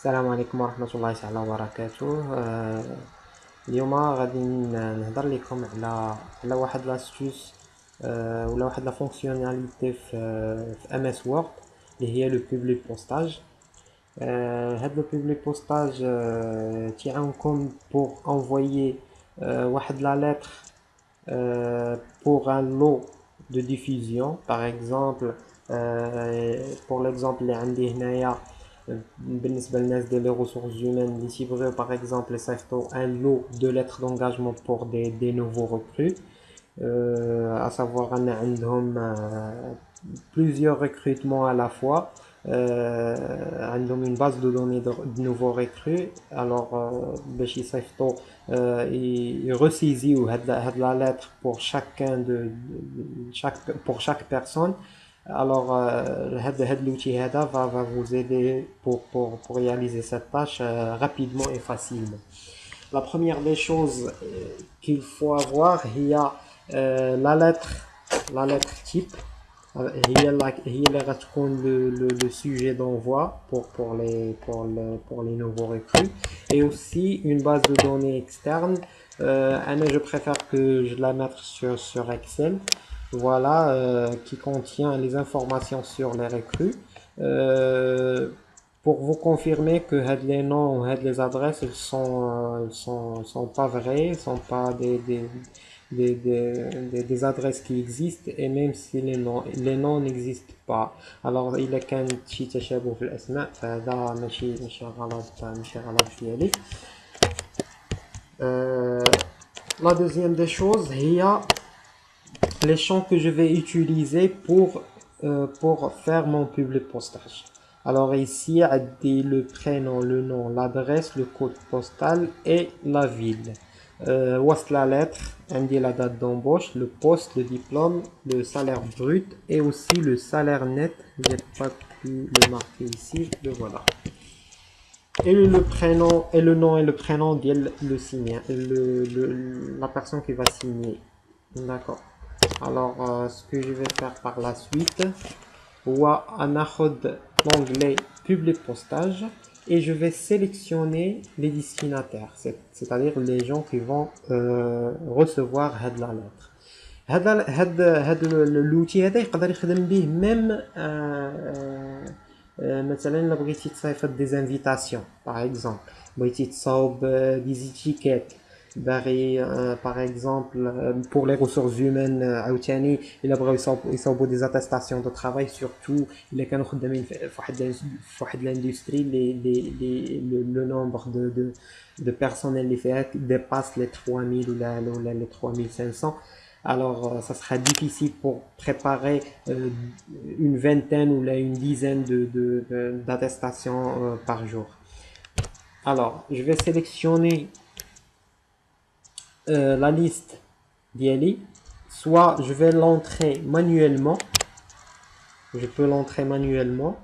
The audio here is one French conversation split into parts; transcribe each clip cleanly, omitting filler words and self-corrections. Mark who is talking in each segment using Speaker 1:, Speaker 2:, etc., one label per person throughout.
Speaker 1: السلام عليكم ورحمة الله تعالى وبركاته. اليوم غادي نهضر لكم على واحد لاستوس ولا واحد لا فونكسيوناليتي في ام اس وورد اللي هي لو بوبلي بوستاج. هاد لو بوبلي بوستاج تيعاونكم بوغ انفويي واحد لا لتر pour un lot de diffusion. Par exemple, pour l'exemple اللي عندي هنايا بالنسبة للناس ديال les ressources humaines اللي تيبغيو par exemple يصيفطوا un lot de lettres d'engagement pour des nouveaux recrues, à savoir ان عندهم plusieurs recrutements à la fois, عندهم une base de données de nouveaux recrues. alors باش يصيفطوا يرسيزيو هاد la lettre pour chacun pour chaque personne. alors l'outil va vous aider pour réaliser cette tâche rapidement et facilement. La première des choses qu'il faut avoir, il y a la lettre type. هي اللي غتكون le sujet d'envoi pour les nouveaux recrues, et aussi une base de données externe. Je préfère que je la mette sur Excel, voilà, qui contient les informations sur les recrues, pour vous confirmer que les noms ou les adresses sont pas vrais, sont pas des adresses qui existent, et même si les noms n'existent pas. alors إلا كان شي تشابه في الأسماء فهذا ماشي غلط ديالي. La deuxième des choses, il y a les champs que je vais utiliser pour faire mon public postage. alors ici, il y a le prénom, le nom, l'adresse, le code postal et la ville. Voici la lettre, la date d'embauche, le poste, le diplôme, le salaire brut et aussi le salaire net. Je n'ai pas pu le marquer ici, le voilà. Et le prénom et le nom et le prénom de le signer, la personne qui va signer. D'accord. alors ce que je vais faire par la suite, l'onglet public postage, et je vais sélectionner les destinataires, c'est-à-dire les gens qui vont recevoir la lettre. l'outil هذا يقدر يخدم به même مثلا الا بغيتي تصيفط des invitations, par exemple بغيتي تصاوب des étiquettes باغي par exemple pour les ressources humaines عاوتاني الا بغاو يصاوبوا des attestations de travail, surtout الا كانوا خدامين في واحد l'industrie le nombre de personnel اللي فيها dépasse les 3000 ou les 3500. alors ça sera difficile pour préparer une vingtaine ou une dizaine d'attestations par jour. alors je vais sélectionner la liste d'Eli, soit je vais l'entrer manuellement, je peux l'entrer manuellement,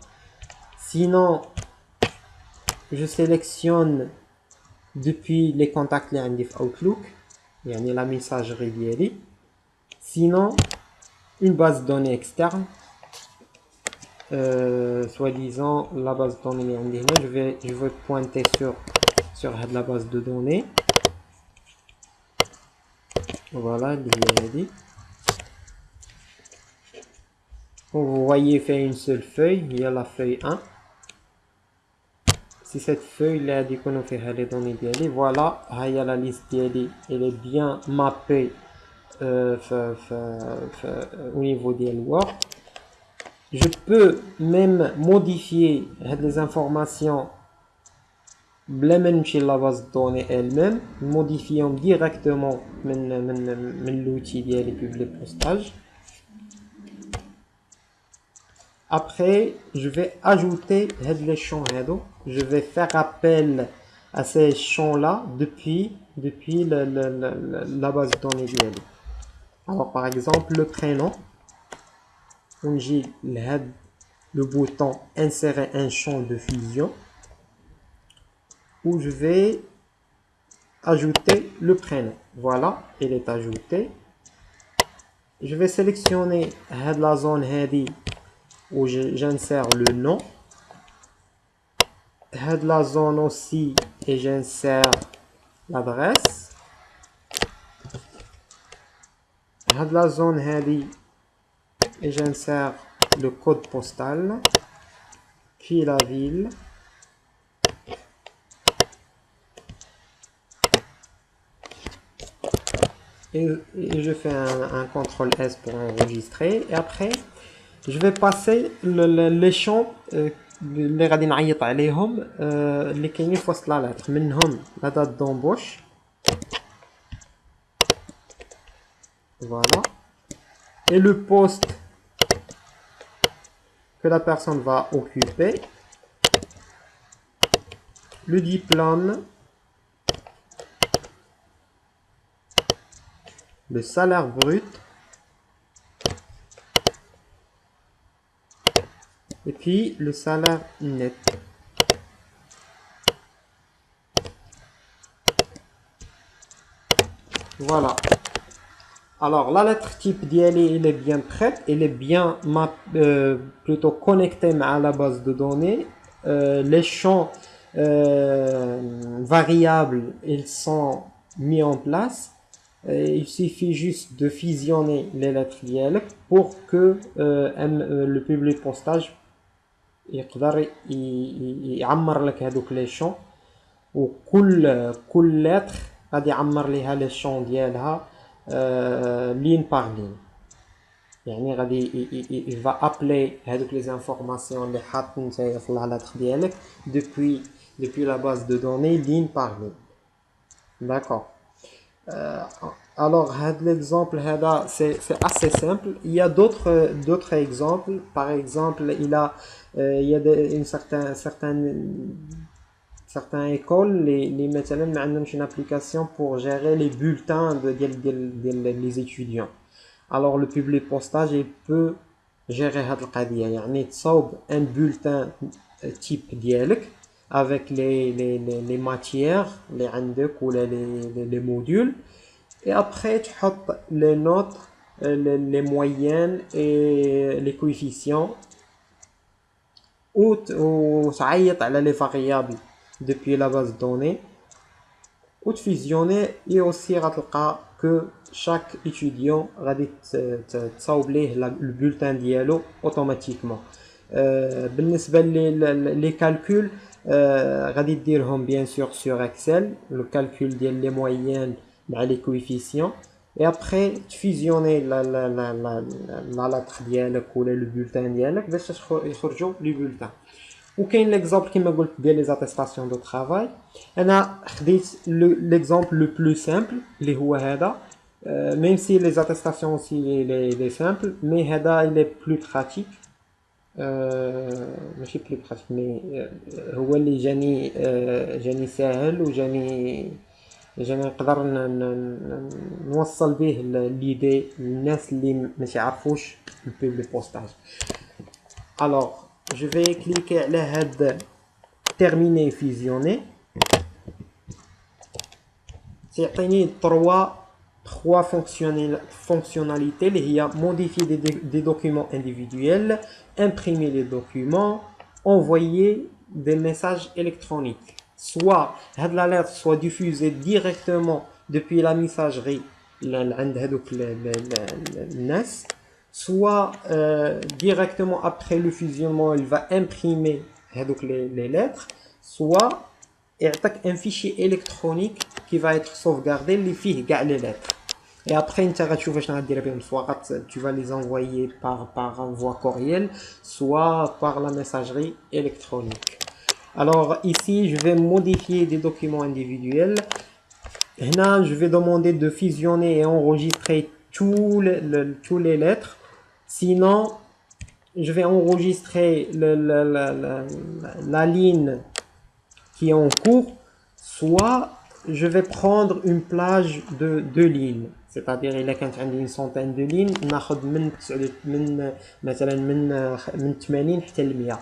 Speaker 1: sinon je sélectionne depuis les contacts les عندي في Outlook, يعني la messagerie d'Eli. sinon une base de données externe, soi-disant la base de données اللي عندي هنا. je vais pointer sur la base de données. voilà, comme vous voyez, fait une seule feuille, il y a la feuille 1. si cette feuille là qu'on fait les données d'elle, voilà, il y a la liste d'elle, elle est bien mappée au niveau de Word. je peux même modifier les informations بلا ما نمشي la base de données elle-même, modifiant directement من l'outil ديالي public postage. après je vais ajouter les champs هادو. je vais faire appel à ces champs là depuis la base de données ديالي. alors par exemple le prénom, ونجي لهاد le bouton insérer un champ de fusion où je vais ajouter le prénom. voilà, il est ajouté. je vais sélectionner la zone où j'insère le nom. had la zone aussi et j'insère l'adresse. Had la zone هذه et j'insère le code postal puis la ville. Et je fais un CTRL S pour enregistrer. Et après, je vais passer les champs اللي غادي نعيط عليهم اللي كاينين في وسط لا lettre. منهم la date d'embauche. Voilà. Et le poste que la personne va occuper. Le diplôme. Le salaire brut. Et puis le salaire net. Voilà. Alors la lettre type d'ILE, elle est bien prête, elle est bien plutôt connectée à la base de données. Les champs variables, ils sont mis en place. Il suffit juste de fusionner les lettres d'ILE pour que le public postage يقدر يعمر لك هذوك لي شون وكل lettre غادي يعمر ليها لي شون ديالها ligne par ligne. يعني غادي il va appeler هذوك les informations اللي حاط نتايا في la lettre ديالك depuis la base de données ligne par ligne. D'accord. Alors l'exemple c'est assez simple. Il y a d'autres exemples. Par exemple, il y a une certaines écoles les مثلا ما عندهمش une application pour gérer les bulletins des étudiants. Alors le public postage il peut gérer هاد القضية. يعني تصاوب un bulletin type ديالك avec les matières les عندك ولا les modules. Et après, tu as les notes, les moyennes et les coefficients. Ou tu as les variables depuis la base de données. Ou tu fusionnes et aussi que chaque étudiant va le bulletin dialogue automatiquement. بالنسبة les calculs, غادي ديرهم bien sûr sur Excel, le calcul des moyennes les coefficients, et après tu fusionner la lettre ديالك ولا le bulletin ديالك باش يخرجوا لي bulletin. وكاين l'exemple كما قلت ديال les attestations de travail. انا خديت l'exemple le plus simple اللي هو هذا, même si les attestations aussi les simples, mais هذا il est plus pratique. ماشي بلي براتيك مي هو اللي جاني ساهل وجاني نقدر نوصل به ليدي للناس اللي ما يعرفوش البوبليك بوستاج. alors je vais cliquer على هاد terminer fusionner. سيعطيني trois fonctionnalités اللي هي modifier des documents individuels, imprimer les documents, envoyer des messages électroniques. Soit la lettre soit diffusée directement depuis la messagerie soit directement après le fusionnement il va imprimer les lettres, soit un fichier électronique qui va être sauvegardé les fiches les lettres. Et après tu vas les envoyer par voie courriel, soit par la messagerie électronique. Alors ici je vais modifier des documents individuels. Là je vais demander de fusionner et enregistrer tous les lettres. Sinon je vais enregistrer la ligne qui est en cours, soit je vais prendre une plage de 2 lignes. C'est-à-dire il y a une centaine de lignes, ناخذ من مثلا من 80 حتى ل 100.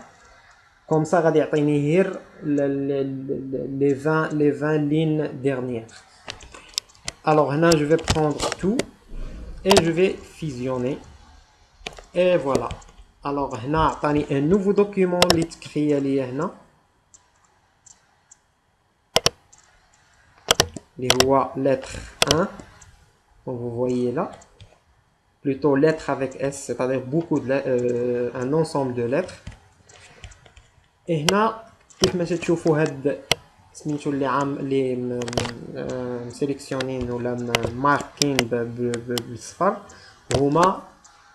Speaker 1: Comme ça غادي يعطيني غير les 20 lignes dernières. Alors هنا je vais prendre tout et je vais fusionner. Et voilà. Alors هنا عطاني un nouveau document اللي تكريا لي هنا. اللي هو lettre 1. Donc vous voyez là, plutôt lettre avec S, c'est-à-dire beaucoup de un ensemble de lettres. Et هنا كيف ما تشوفوا هاد سميتو اللي مسيليكسيونين ولا ماركين بالصفر هما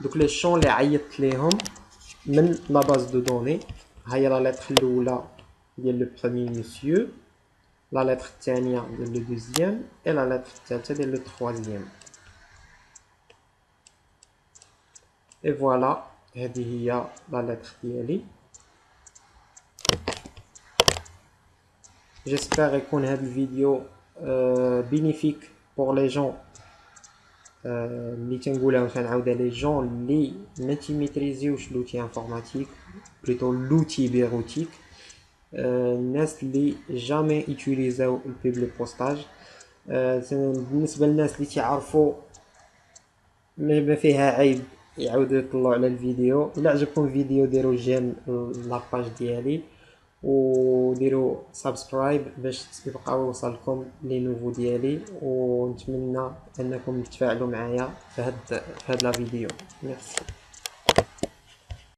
Speaker 1: دوك لي شون اللي عيطت ليهم من لا باز دو دوني. هاهي لا لتر الاولى ديال لو بروميي مسيو، لا لتر الثانيه ديال لو دوزيام، اي لا لتر الثالثه ديال لو تروازيام. اي فوالا هذه هي لا لتر ديالي. J'espère يكون هذا الفيديو bénéfique pour les gens اللي تنقولها وتنعاودها لي جون اللي ما تيميتريزيوش لوتي انفورماتيك بلوتو لوتي بيروتيك، الناس اللي جامي يوتيليزاو البيبل بوستاج. بالنسبه للناس اللي تعرفوا ما فيها عيب يعاودوا يطلعوا على الفيديو. الا عجبكم الفيديو ديروا جيم لاباج ديالي وديروا سبسكرايب باش يبقاو يوصلكم لي نوفو ديالي، ونتمنى انكم تفاعلوا معايا في هاد لا فيديو. ميرسي.